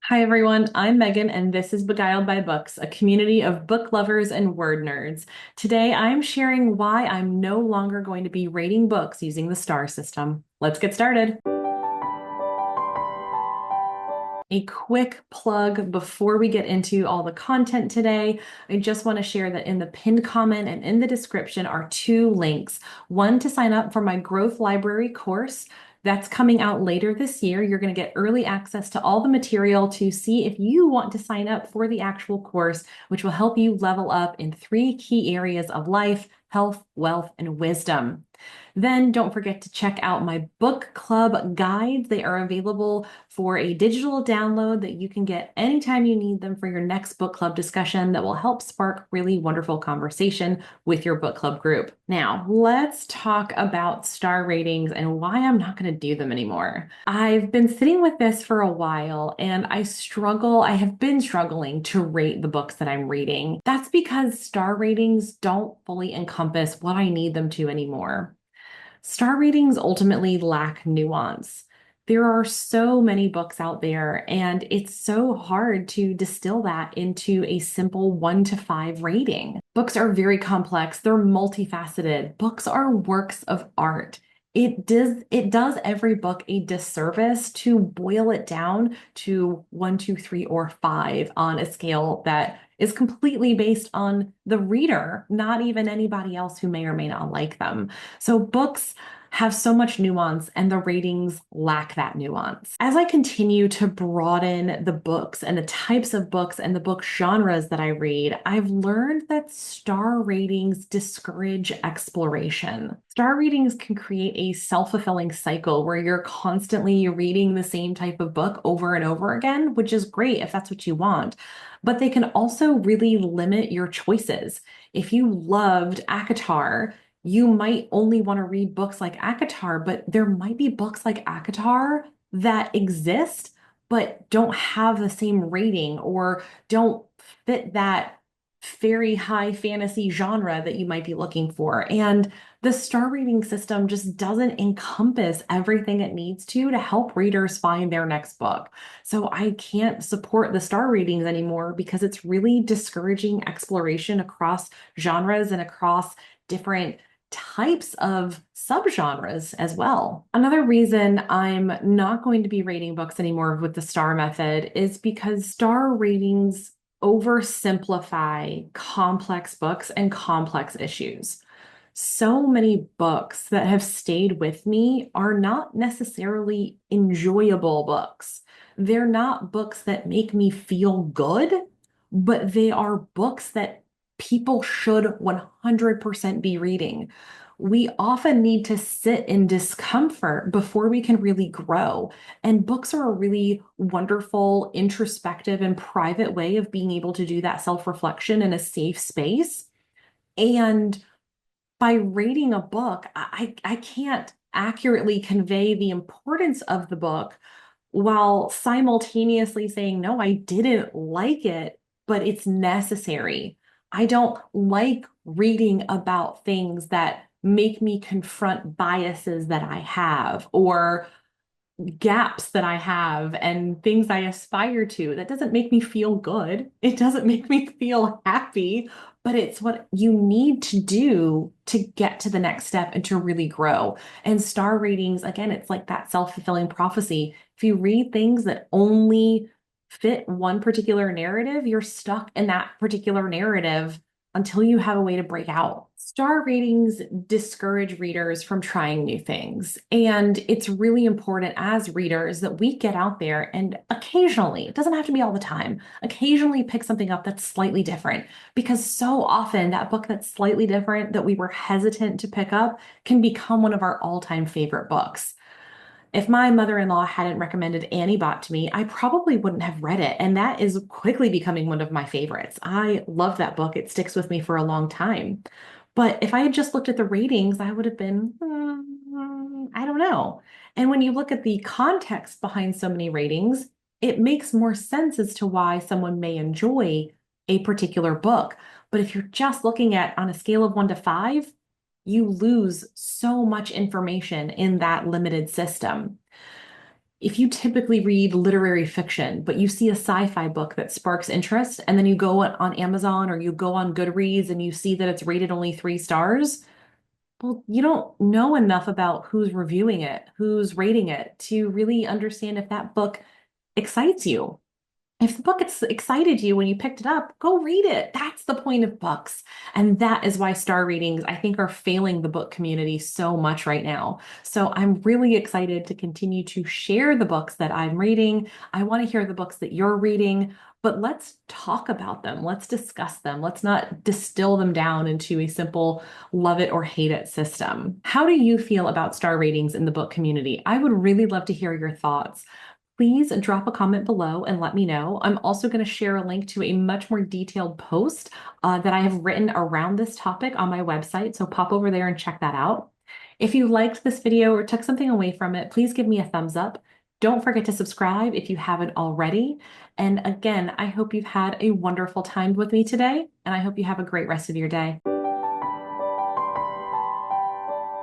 Hi everyone, I'm Megan and this is Beguiled by Books, a community of book lovers and word nerds. Today I'm sharing why I'm no longer going to be rating books using the star system. Let's get started. A quick plug before we get into all the content today. I just want to share that in the pinned comment and in the description are two links. One to sign up for my Growth Library course. That's coming out later this year. You're going to get early access to all the material to see if you want to sign up for the actual course, which will help you level up in three key areas of life: health, wealth, and wisdom. Then don't forget to check out my book club guides. They are available for a digital download that you can get anytime you need them for your next book club discussion that will help spark really wonderful conversation with your book club group. Now, let's talk about star ratings and why I'm not going to do them anymore. I've been sitting with this for a while and I have been struggling to rate the books that I'm reading. That's because star ratings don't fully encompass what I need them to anymore. Star ratings ultimately lack nuance. There are so many books out there, and it's so hard to distill that into a simple 1 to 5 rating. Books are very complex, they're multifaceted. Books are works of art. It does every book a disservice to boil it down to 1, 2, 3, or 5 on a scale that is completely based on the reader, not even anybody else who may or may not like them. So books have so much nuance and the ratings lack that nuance. As I continue to broaden the books and the types of books and the book genres that I read, I've learned that star ratings discourage exploration. Star ratings can create a self-fulfilling cycle where you're constantly reading the same type of book over and over again, which is great if that's what you want. But they can also really limit your choices. If you loved ACOTAR, you might only want to read books like ACOTAR, but there might be books like ACOTAR that exist but don't have the same rating or don't fit that very high fantasy genre that you might be looking for. And the star rating system just doesn't encompass everything it needs to help readers find their next book. So I can't support the star ratings anymore because it's really discouraging exploration across genres and across different types of subgenres as well. Another reason I'm not going to be rating books anymore with the star method is because star ratings oversimplify complex books and complex issues. So many books that have stayed with me are not necessarily enjoyable books. They're not books that make me feel good, but they are books that people should 100% be reading. We often need to sit in discomfort before we can really grow. And books are a really wonderful, introspective, and private way of being able to do that self-reflection in a safe space. And by rating a book, I can't accurately convey the importance of the book while simultaneously saying, no, I didn't like it, but it's necessary. I don't like reading about things that make me confront biases that I have or gaps that I have and things I aspire to. That doesn't make me feel good. It doesn't make me feel happy, but it's what you need to do to get to the next step and to really grow. And star ratings, again, it's like that self-fulfilling prophecy. If you read things that only fit one particular narrative, you're stuck in that particular narrative until you have a way to break out. Star ratings discourage readers from trying new things. And it's really important as readers that we get out there and occasionally, it doesn't have to be all the time, occasionally pick something up that's slightly different. Because so often that book that's slightly different that we were hesitant to pick up can become one of our all-time favorite books. If my mother-in-law hadn't recommended Annie Bot to me, I probably wouldn't have read it. And that is quickly becoming one of my favorites. I love that book. It sticks with me for a long time. But if I had just looked at the ratings, I would have been, I don't know. And when you look at the context behind so many ratings, it makes more sense as to why someone may enjoy a particular book. But if you're just looking at on a scale of 1 to 5, you lose so much information in that limited system. if you typically read literary fiction, but you see a sci-fi book that sparks interest, and then you go on Amazon or you go on Goodreads and you see that it's rated only 3 stars, well, you don't know enough about who's reviewing it, who's rating it to really understand if that book excites you. If the book excited you when you picked it up, go read it. That's the point of books. And that is why star ratings, I think, are failing the book community so much right now. So I'm really excited to continue to share the books that I'm reading. I want to hear the books that you're reading, but let's talk about them. Let's discuss them. Let's not distill them down into a simple love it or hate it system. How do you feel about star ratings in the book community? I would really love to hear your thoughts. Please drop a comment below and let me know. I'm also going to share a link to a much more detailed post that I have written around this topic on my website, so pop over there and check that out. If you liked this video or took something away from it, please give me a thumbs up. Don't forget to subscribe if you haven't already. And again, I hope you've had a wonderful time with me today, and I hope you have a great rest of your day.